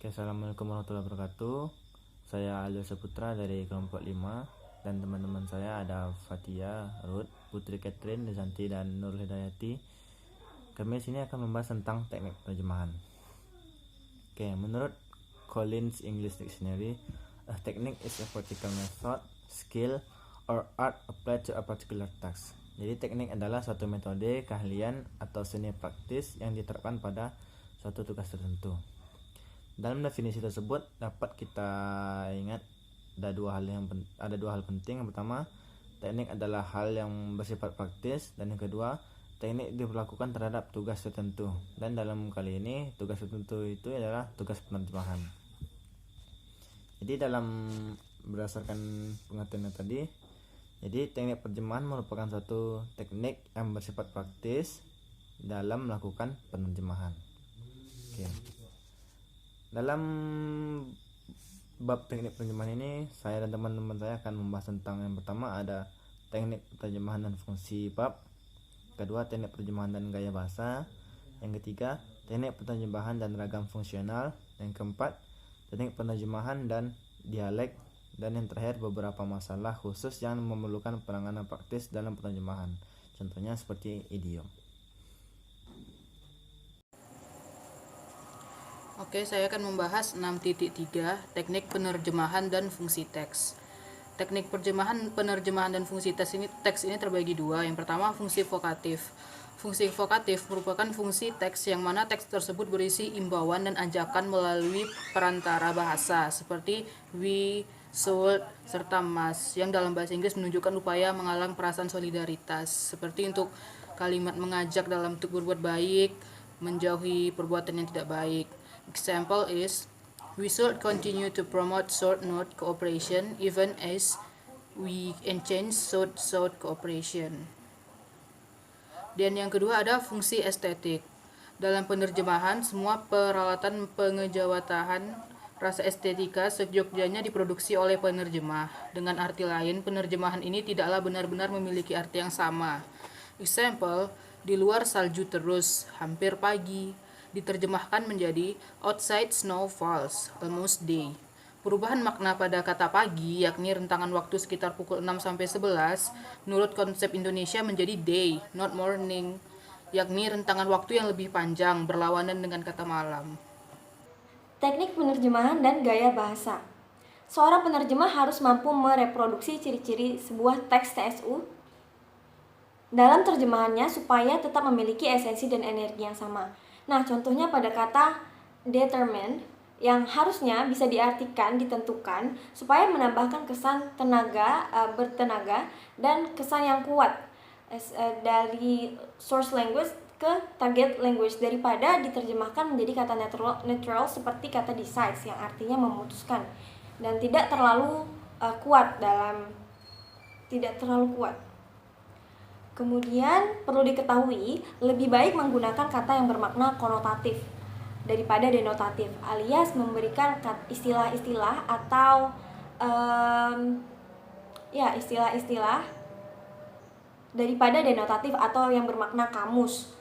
Oke, assalamualaikum warahmatullahi wabarakatuh. Saya Alio Saputra dari kelompok 5 dan teman-teman saya ada Fatia, Ruth, Putri Catherine, Desanti, dan Nur Hidayati. Kami sini akan membahas tentang teknik penerjemahan. Oke, menurut Collins English Dictionary, a technique is a particular method, skill, or art applied to a particular task. Jadi teknik adalah suatu metode, keahlian, atau seni praktis yang diterapkan pada suatu tugas tertentu. Dalam definisi tersebut dapat kita ingat ada dua hal penting. Yang pertama, teknik adalah hal yang bersifat praktis, dan yang kedua, teknik diberlakukan terhadap tugas tertentu. Dan dalam kali ini tugas tertentu itu adalah tugas penerjemahan. Jadi berdasarkan pengertian tadi, jadi teknik penerjemahan merupakan suatu teknik yang bersifat praktis dalam melakukan penerjemahan. Oke. Dalam bab teknik penerjemahan ini, saya dan teman-teman saya akan membahas tentang yang pertama ada teknik penerjemahan dan fungsi bab, kedua teknik penerjemahan dan gaya bahasa, yang ketiga teknik penerjemahan dan ragam fungsional, yang keempat teknik penerjemahan dan dialek, dan yang terakhir beberapa masalah khusus yang memerlukan penanganan praktis dalam penerjemahan, contohnya seperti idiom. Oke, saya akan membahas 6.3 teknik penerjemahan dan fungsi teks. Teknik penerjemahan dan fungsi teks ini terbagi dua. Yang pertama, fungsi vokatif. Fungsi vokatif merupakan fungsi teks yang mana teks tersebut berisi imbauan dan ajakan melalui perantara bahasa seperti we, should, serta must, yang dalam bahasa Inggris menunjukkan upaya mengalang perasaan solidaritas, seperti untuk kalimat mengajak dalam bentuk berbuat baik, menjauhi perbuatan yang tidak baik. Example is, we should continue to promote South-North cooperation even as we change South-South cooperation. Dan yang kedua ada fungsi estetik. Dalam penerjemahan, semua peralatan pengejawatahan rasa estetika seyogyanya diproduksi oleh penerjemah. Dengan arti lain, penerjemahan ini tidaklah benar-benar memiliki arti yang sama. Example, di luar salju terus, hampir pagi, diterjemahkan menjadi outside snow falls, almost day. Perubahan makna pada kata pagi, yakni rentangan waktu sekitar pukul 6-11, menurut konsep Indonesia menjadi day, not morning, yakni rentangan waktu yang lebih panjang, berlawanan dengan kata malam. Teknik penerjemahan dan gaya bahasa. Seorang penerjemah harus mampu mereproduksi ciri-ciri sebuah teks TSU dalam terjemahannya supaya tetap memiliki esensi dan energi yang sama. Nah, contohnya pada kata determined yang harusnya bisa diartikan ditentukan supaya menambahkan kesan bertenaga dan kesan yang kuat dari source language ke target language daripada diterjemahkan menjadi kata neutral seperti kata decides yang artinya memutuskan dan tidak terlalu kuat. Kemudian perlu diketahui, lebih baik menggunakan kata yang bermakna konotatif daripada denotatif, alias memberikan istilah-istilah atau istilah-istilah daripada denotatif atau yang bermakna kamus.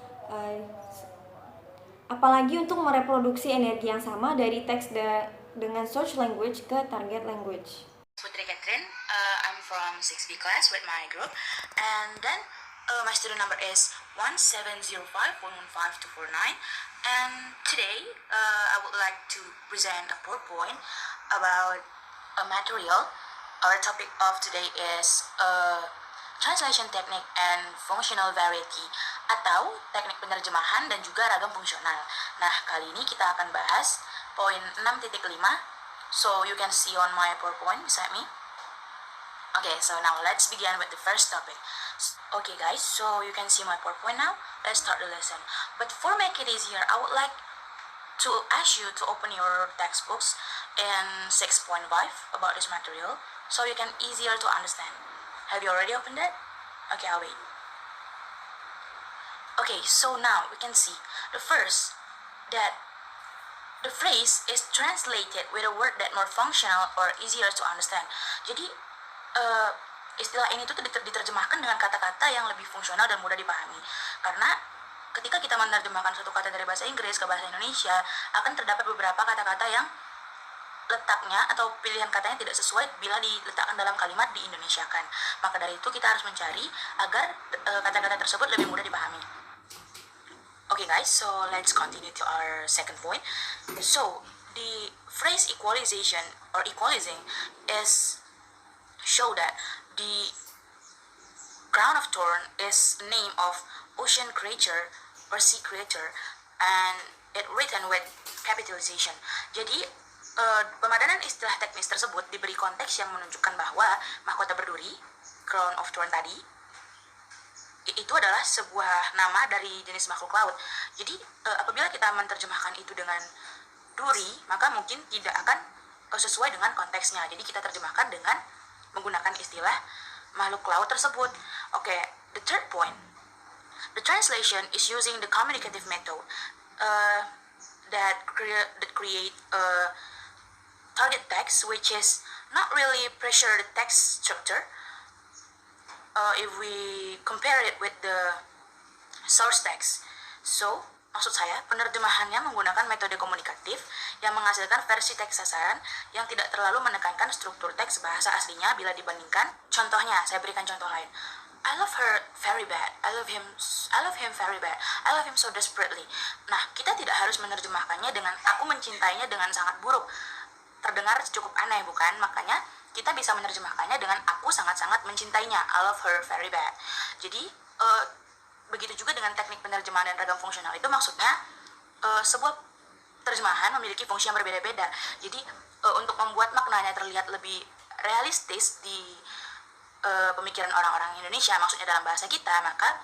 Apalagi untuk mereproduksi energi yang sama dari teks dengan source language ke target language. Putri Catherine, I'm from 6B class with my group, and then my student number is 1705115249, and today I would like to present a PowerPoint about a material. Our topic of today is translation technique and functional variety, atau teknik penerjemahan dan juga ragam fungsional. Nah, kali ini kita akan bahas poin 6.5. So you can see on my PowerPoint beside me. Okay, so now let's begin with the first topic. Okay guys, so you can see my PowerPoint now. Let's start the lesson. But for make it easier, I would like to ask you to open your textbooks in 6.5 about this material so you can easier to understand. Have you already opened it? Okay, I'll wait. Okay, so now we can see the first that the phrase is translated with a word that more functional or easier to understand. Jadi istilah ini tuh diterjemahkan dengan kata-kata yang lebih fungsional dan mudah dipahami. Karena ketika kita menerjemahkan suatu kata dari bahasa Inggris ke bahasa Indonesia, akan terdapat beberapa kata-kata yang letaknya atau pilihan katanya tidak sesuai bila diletakkan dalam kalimat diindonesiakan. Maka dari itu kita harus mencari agar kata-kata tersebut lebih mudah dipahami. Okay guys, so let's continue to our second point. So the phrase equalization or equalizing is show that the crown of thorn is a name of ocean creature or sea creature and it written with capitalization. Jadi pemadanan istilah teknis tersebut diberi konteks yang menunjukkan bahwa mahkota berduri, crown of thorn tadi, itu adalah sebuah nama dari jenis makhluk laut. Jadi apabila kita menerjemahkan itu dengan duri, maka mungkin tidak akan sesuai dengan konteksnya. Jadi kita terjemahkan dengan menggunakan istilah makhluk laut tersebut. Okay, the third point. The translation is using the communicative method that create a target text, which is not really pressure the text structure if we compare it with the source text. So, maksud saya, penerjemahannya menggunakan metode komunikatif yang menghasilkan versi teks sasaran yang tidak terlalu menekankan struktur teks bahasa aslinya bila dibandingkan. Contohnya, saya berikan contoh lain. I love her very bad. I love him very bad. I love him so desperately. Nah, kita tidak harus menerjemahkannya dengan aku mencintainya dengan sangat buruk. Terdengar cukup aneh, bukan? Makanya kita bisa menerjemahkannya dengan aku sangat-sangat mencintainya. I love her very bad. Jadi begitu juga dengan teknik penerjemahan dan ragam fungsional itu, maksudnya sebuah terjemahan memiliki fungsi yang berbeda-beda. Jadi untuk membuat maknanya terlihat lebih realistis di pemikiran orang-orang Indonesia, maksudnya dalam bahasa kita, maka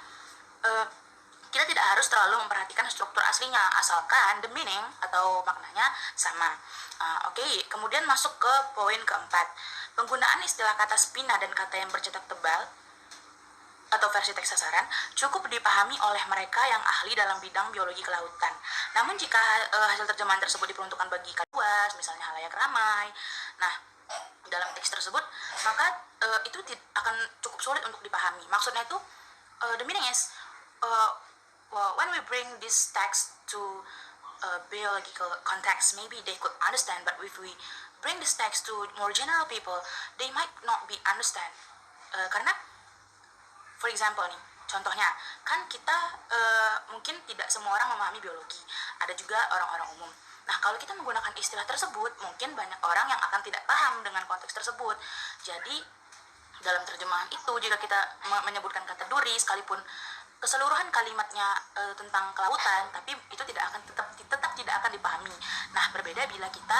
kita tidak harus terlalu memperhatikan struktur aslinya, asalkan the meaning atau maknanya sama. Oke, kemudian masuk ke poin keempat. Penggunaan istilah kata spina dan kata yang bercetak tebal atau versi teks sasaran cukup dipahami oleh mereka yang ahli dalam bidang biologi kelautan. Namun jika hasil terjemahan tersebut diperuntukkan bagi luas, misalnya halayak ramai, nah dalam teks tersebut, maka itu akan cukup sulit untuk dipahami. Maksudnya itu, the meaning is, when we bring this text to biological context, maybe they could understand, but if we bring this text to more general people, they might not be understand. Karena, for example nih, contohnya, kan kita mungkin tidak semua orang memahami biologi, ada juga orang-orang umum. Nah, kalau kita menggunakan istilah tersebut, mungkin banyak orang yang akan tidak paham dengan konteks tersebut. Jadi, dalam terjemahan itu, jika kita menyebutkan kata duri, sekalipun keseluruhan kalimatnya tentang kelautan, tapi itu tetap tidak akan dipahami. Nah, berbeda bila kita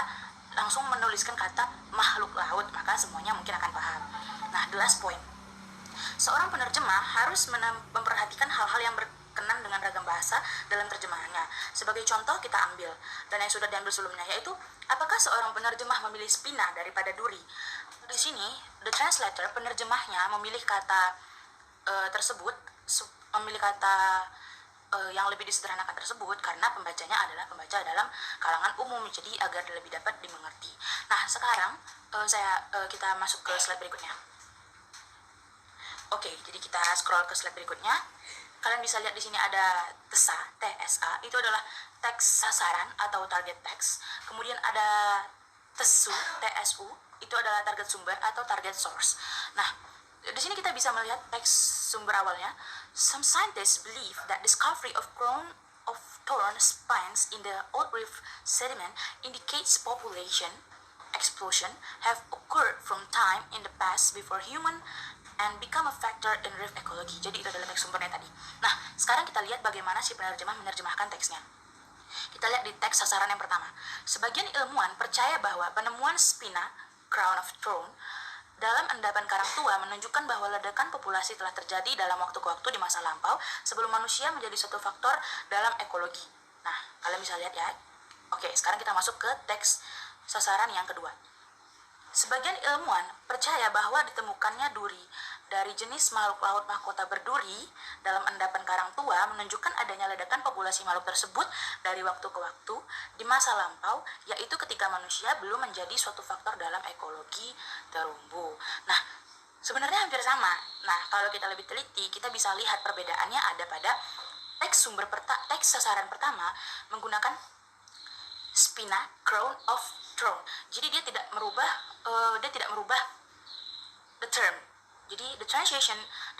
langsung menuliskan kata makhluk laut, maka semuanya mungkin akan paham. Nah, the last point. Seorang penerjemah harus memperhatikan hal-hal yang berkenan dengan ragam bahasa dalam terjemahannya. Sebagai contoh kita ambil, dan yang sudah diambil sebelumnya, yaitu apakah seorang penerjemah memilih spina daripada duri? Di sini, the translator, penerjemahnya memilih kata tersebut, memilih kata yang lebih disederhanakan tersebut karena pembacanya adalah pembaca dalam kalangan umum, jadi agar lebih dapat dimengerti. Nah, sekarang kita masuk ke slide berikutnya. Oke, jadi kita scroll ke slide berikutnya. Kalian bisa lihat di sini ada TSA, TSA, itu adalah teks sasaran atau target text. Kemudian ada TSU, TSU, itu adalah target sumber atau target source. Nah, di sini kita bisa melihat teks sumber awalnya. Some scientists believe that discovery of crown of thorn spines in the old reef sediment indicates population explosion have occurred from time in the past before human and become a factor in reef ecology. Jadi itu adalah teks sumbernya tadi. Nah, sekarang kita lihat bagaimana si penerjemah menerjemahkan teksnya. Kita lihat di teks sasaran yang pertama. Sebagian ilmuwan percaya bahwa penemuan spina, crown of thorn, dalam endapan karang tua menunjukkan bahwa ledakan populasi telah terjadi dalam waktu ke waktu di masa lampau sebelum manusia menjadi suatu faktor dalam ekologi. Nah, kalian bisa lihat ya. Oke, sekarang kita masuk ke teks sasaran yang kedua. Sebagian ilmuwan percaya bahwa ditemukannya duri dari jenis makhluk laut mahkota berduri dalam endapan karang tua menunjukkan adanya ledakan populasi makhluk tersebut dari waktu ke waktu di masa lampau, yaitu ketika manusia belum menjadi suatu faktor dalam ekologi terumbu. Nah, sebenarnya hampir sama. Nah, kalau kita lebih teliti, kita bisa lihat perbedaannya ada pada teks sasaran pertama menggunakan spina crown of throne. Jadi dia tidak merubah the term. Jadi the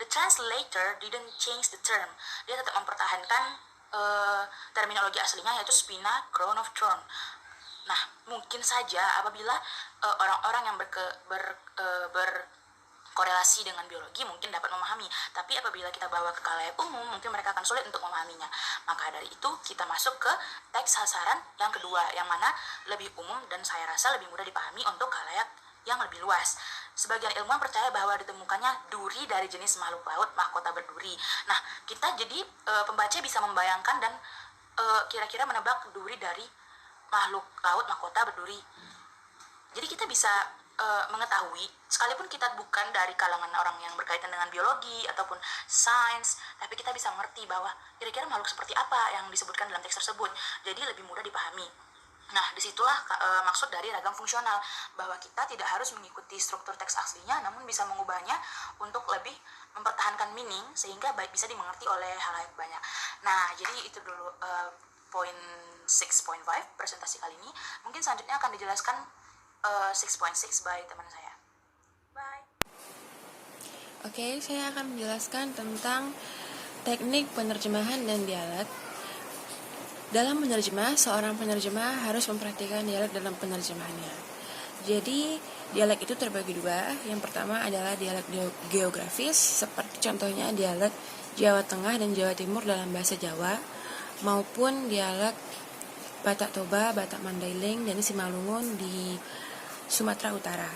translator didn't change the term. Dia tetap mempertahankan terminologi aslinya, yaitu spina crown of throne. Nah, mungkin saja apabila orang-orang yang berkorelasi dengan biologi mungkin dapat memahami, tapi apabila kita bawa ke khalayak umum mungkin mereka akan sulit untuk memahaminya. Maka dari itu kita masuk ke teks sasaran yang kedua, yang mana lebih umum dan saya rasa lebih mudah dipahami untuk khalayak yang lebih luas. Sebagian ilmuwan percaya bahwa ditemukannya duri dari jenis makhluk laut mahkota berduri. Nah, kita jadi pembaca bisa membayangkan dan kira-kira menebak duri dari makhluk laut mahkota berduri. Jadi kita bisa mengetahui, sekalipun kita bukan dari kalangan orang yang berkaitan dengan biologi ataupun sains, tapi kita bisa mengerti bahwa kira-kira makhluk seperti apa yang disebutkan dalam teks tersebut. Jadi lebih mudah dipahami. Nah, disitulah maksud dari ragam fungsional, bahwa kita tidak harus mengikuti struktur teks aslinya, namun bisa mengubahnya untuk lebih mempertahankan meaning, sehingga baik bisa dimengerti oleh halayak banyak. Nah, jadi itu dulu poin 6.5 presentasi kali ini. Mungkin selanjutnya akan dijelaskan 6.6 by teman saya. Bye. Oke, saya akan menjelaskan tentang teknik penerjemahan dan dialek. Dalam menerjemah, seorang penerjemah harus memperhatikan dialek dalam penerjemahannya. Jadi, dialek itu terbagi dua. Yang pertama adalah dialek geografis, seperti contohnya dialek Jawa Tengah dan Jawa Timur dalam bahasa Jawa, maupun dialek Batak Toba, Batak Mandailing, dan Simalungun di Sumatera Utara.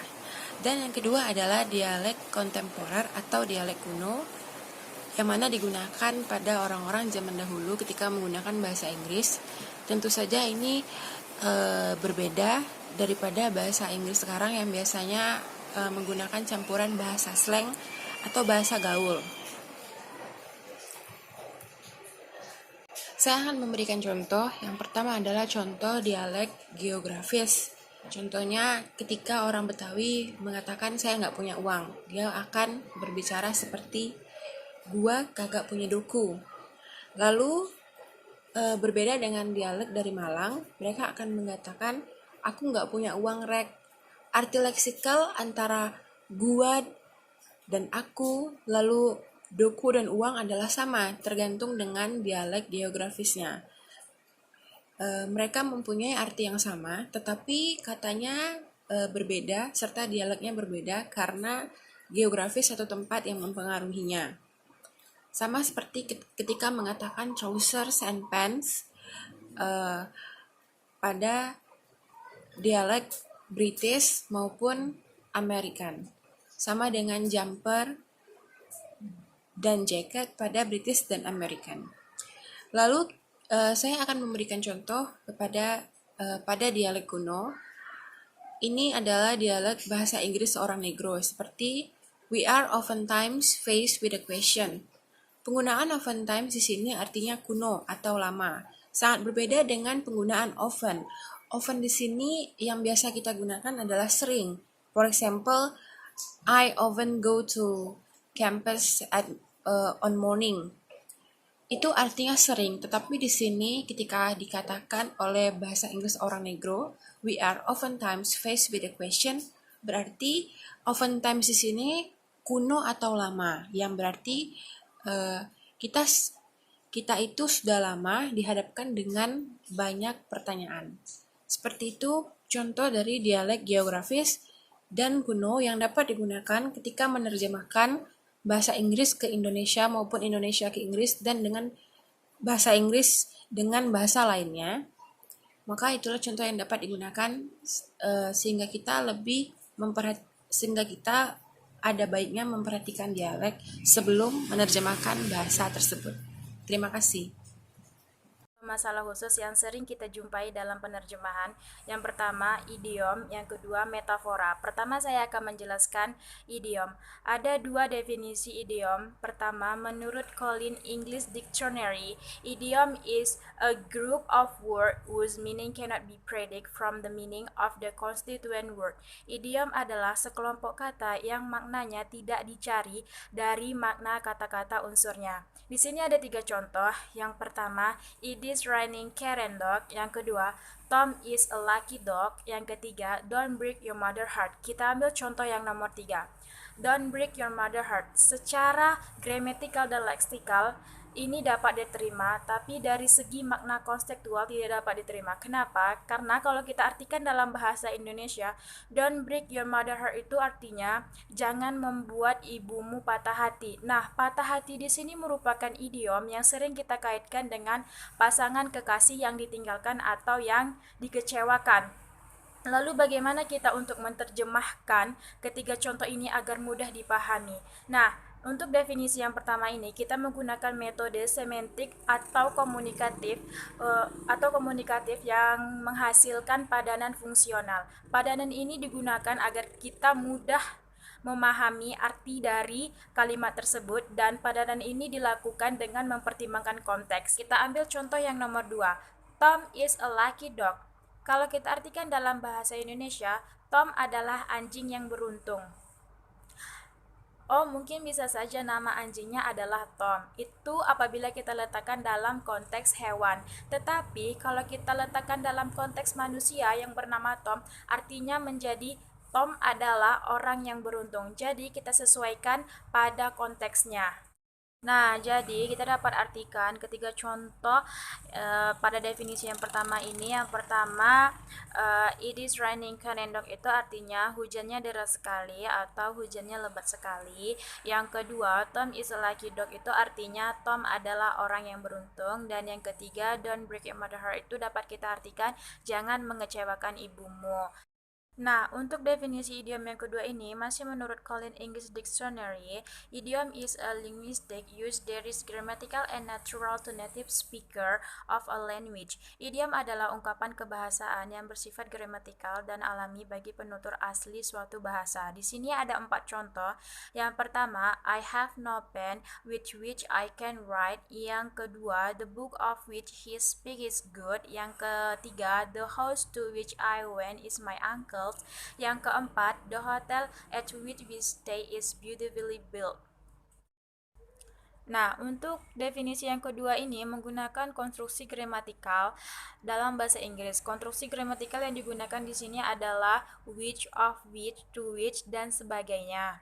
Dan yang kedua adalah dialek kontemporer atau dialek kuno, yang mana digunakan pada orang-orang zaman dahulu ketika menggunakan bahasa Inggris. Tentu saja ini berbeda daripada bahasa Inggris sekarang yang biasanya menggunakan campuran bahasa slang atau bahasa gaul. Saya akan memberikan contoh. Yang pertama adalah contoh dialek geografis. Contohnya ketika orang Betawi mengatakan saya nggak punya uang, dia akan berbicara seperti gua kagak punya duku. Lalu berbeda dengan dialek dari Malang, mereka akan mengatakan aku nggak punya uang rek. Arti leksikal antara gua dan aku, lalu duku dan uang adalah sama, tergantung dengan dialek geografisnya. Mereka mempunyai arti yang sama, tetapi katanya berbeda serta dialeknya berbeda karena geografis atau tempat yang mempengaruhinya. Sama seperti ketika mengatakan trousers and pants pada dialek British maupun American. Sama dengan jumper dan jacket pada British dan American. Lalu saya akan memberikan contoh pada dialek kuno. Ini adalah dialek bahasa Inggris seorang negro, seperti we are oftentimes faced with a question. Penggunaan oftentimes di sini artinya kuno atau lama. Sangat berbeda dengan penggunaan often. Often di sini yang biasa kita gunakan adalah sering. For example, I often go to campus on morning. Itu artinya sering, tetapi di sini ketika dikatakan oleh bahasa Inggris orang negro, we are oftentimes faced with a question, berarti oftentimes di sini kuno atau lama, yang berarti kita itu sudah lama dihadapkan dengan banyak pertanyaan. Seperti itu contoh dari dialek geografis dan kuno yang dapat digunakan ketika menerjemahkan bahasa Inggris ke Indonesia maupun Indonesia ke Inggris dan dengan bahasa Inggris dengan bahasa lainnya. Maka itulah contoh yang dapat digunakan sehingga kita ada baiknya memperhatikan dialek sebelum menerjemahkan bahasa tersebut. Terima kasih. Masalah khusus yang sering kita jumpai dalam penerjemahan. Yang pertama, idiom. Yang kedua, metafora. Pertama, saya akan menjelaskan idiom. Ada dua definisi idiom. Pertama, menurut Collins English Dictionary, idiom is a group of words whose meaning cannot be predicted from the meaning of the constituent word. Idiom adalah sekelompok kata yang maknanya tidak dicari dari makna kata-kata unsurnya. Di sini ada 3 contoh. Yang pertama, it is raining cat and dog. Yang kedua, Tom is a lucky dog. Yang ketiga, don't break your mother heart. Kita ambil contoh yang nomor 3. Don't break your mother heart. Secara gramatikal dan leksikal, ini dapat diterima, tapi dari segi makna konseptual tidak dapat diterima. Kenapa? Karena kalau kita artikan dalam bahasa Indonesia, don't break your mother heart itu artinya jangan membuat ibumu patah hati. Nah, patah hati di sini merupakan idiom yang sering kita kaitkan dengan pasangan kekasih yang ditinggalkan atau yang dikecewakan. Lalu bagaimana kita untuk menerjemahkan ketiga contoh ini agar mudah dipahami? Nah, untuk definisi yang pertama ini kita menggunakan metode semantik atau komunikatif yang menghasilkan padanan fungsional. Padanan ini digunakan agar kita mudah memahami arti dari kalimat tersebut, dan padanan ini dilakukan dengan mempertimbangkan konteks. Kita ambil contoh yang nomor 2. Tom is a lucky dog. Kalau kita artikan dalam bahasa Indonesia, Tom adalah anjing yang beruntung. Oh, mungkin bisa saja nama anjingnya adalah Tom. Itu apabila kita letakkan dalam konteks hewan. Tetapi kalau kita letakkan dalam konteks manusia yang bernama Tom, artinya menjadi Tom adalah orang yang beruntung. Jadi kita sesuaikan pada konteksnya. Nah, jadi kita dapat artikan ketiga contoh pada definisi yang pertama ini. Yang pertama, it is raining cat and dog itu artinya hujannya deras sekali atau hujannya lebat sekali. Yang kedua, Tom is a lucky dog itu artinya Tom adalah orang yang beruntung. Dan yang ketiga, don't break your mother heart itu dapat kita artikan jangan mengecewakan ibumu. Nah, untuk definisi idiom yang kedua ini masih menurut Collins English Dictionary, idiom is a linguistic use that is grammatical and natural to native speaker of a language. Idiom adalah ungkapan kebahasaan yang bersifat gramatikal dan alami bagi penutur asli suatu bahasa. Di sini ada 4 contoh. Yang pertama, I have no pen with which I can write. Yang kedua, the book of which he speaks is good. Yang ketiga, the house to which I went is my uncle. Yang keempat, the hotel at which we stay is beautifully built. Nah, untuk definisi yang kedua ini menggunakan konstruksi gramatikal dalam bahasa Inggris. Konstruksi gramatikal yang digunakan di sini adalah which, of which, to which, dan sebagainya.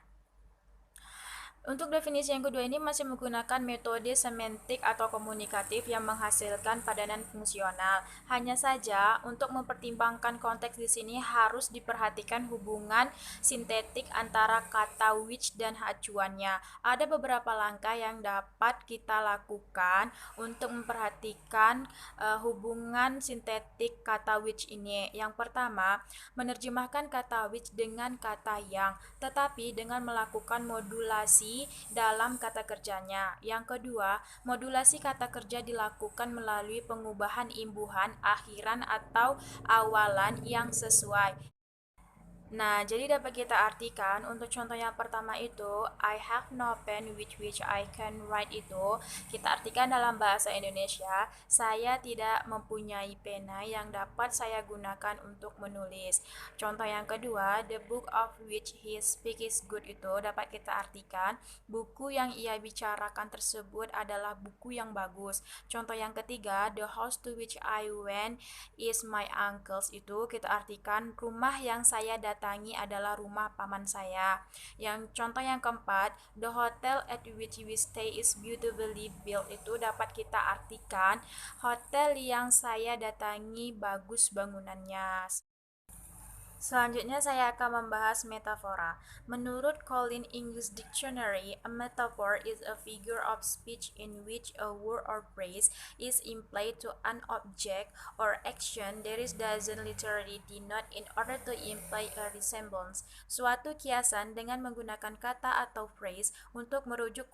Untuk definisi yang kedua ini masih menggunakan metode semantik atau komunikatif yang menghasilkan padanan fungsional. Hanya saja untuk mempertimbangkan konteks di sini harus diperhatikan hubungan sintetik antara kata which dan acuannya. Ada beberapa langkah yang dapat kita lakukan untuk memperhatikan hubungan sintetik kata which ini. Yang pertama, menerjemahkan kata which dengan kata yang, tetapi dengan melakukan modulasi dalam kata kerjanya. Yang kedua, modulasi kata kerja dilakukan melalui pengubahan imbuhan, akhiran, atau awalan yang sesuai. Nah, jadi dapat kita artikan untuk contoh yang pertama itu I have no pen with which I can write itu kita artikan dalam bahasa Indonesia, saya tidak mempunyai pena yang dapat saya gunakan untuk menulis. Contoh yang kedua, the book of which he speaks is good itu dapat kita artikan buku yang ia bicarakan tersebut adalah buku yang bagus. Contoh yang ketiga, the house to which I went is my uncle's itu kita artikan rumah yang saya datangi adalah rumah paman saya. Yang contoh yang keempat, the hotel at which we stay is beautifully built itu dapat kita artikan hotel yang saya datangi bagus bangunannya. Selanjutnya saya akan membahas metafora. Menurut Collins English Dictionary, a metaphor is a figure of speech in which a word or phrase is implied to an object or action that is doesn't literally denote in order to imply a resemblance. Suatu kiasan dengan menggunakan kata atau phrase untuk merujuk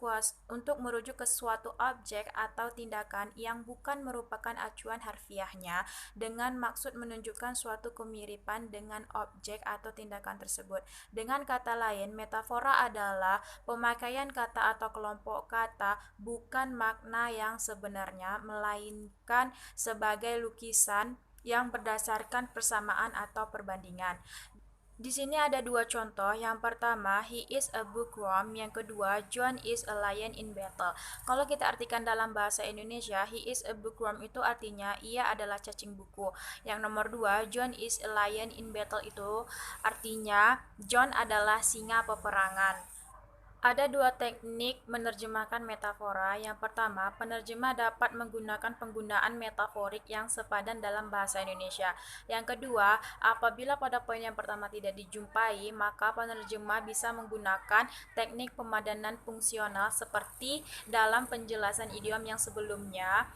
ke suatu objek atau tindakan yang bukan merupakan acuan harfiahnya dengan maksud menunjukkan suatu kemiripan dengan objek atau tindakan tersebut. Dengan kata lain, metafora adalah pemakaian kata atau kelompok kata bukan makna yang sebenarnya, melainkan sebagai lukisan yang berdasarkan persamaan atau perbandingan. Di sini ada dua contoh. Yang pertama, he is a bookworm. Yang kedua, John is a lion in battle. Kalau kita artikan dalam bahasa Indonesia, he is a bookworm itu artinya ia adalah cacing buku. Yang nomor dua, John is a lion in battle itu artinya John adalah singa peperangan. Ada dua teknik menerjemahkan metafora. Yang pertama, penerjemah dapat menggunakan penggunaan metaforik yang sepadan dalam bahasa Indonesia. Yang kedua, apabila pada poin yang pertama tidak dijumpai, maka penerjemah bisa menggunakan teknik pemadanan fungsional seperti dalam penjelasan idiom yang sebelumnya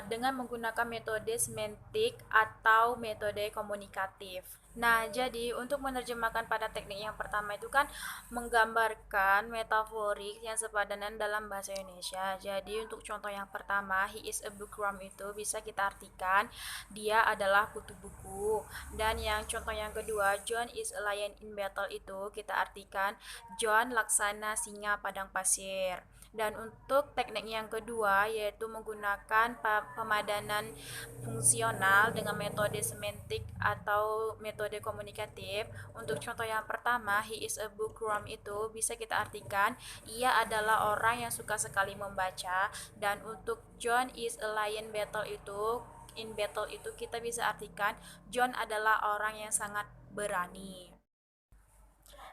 dengan menggunakan metode semantik atau metode komunikatif. Nah, jadi untuk menerjemahkan pada teknik yang pertama itu kan menggambarkan metaforik yang sepadanan dalam bahasa Indonesia. Jadi untuk contoh yang pertama, he is a bookworm itu bisa kita artikan dia adalah kutu buku. Dan yang contoh yang kedua, John is a lion in battle itu kita artikan John laksana singa padang pasir. Dan untuk teknik yang kedua yaitu menggunakan pemadanan fungsional dengan metode semantik atau metode komunikatif. Untuk contoh yang pertama, he is a bookworm itu bisa kita artikan ia adalah orang yang suka sekali membaca. Dan untuk John is a lion battle itu in battle itu kita bisa artikan John adalah orang yang sangat berani.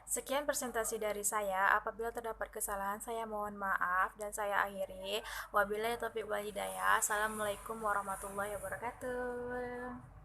Sekian presentasi dari saya. Apabila terdapat kesalahan, saya mohon maaf dan saya akhiri. Wabillahi taufiq wal hidayah. Assalamualaikum warahmatullahi wabarakatuh.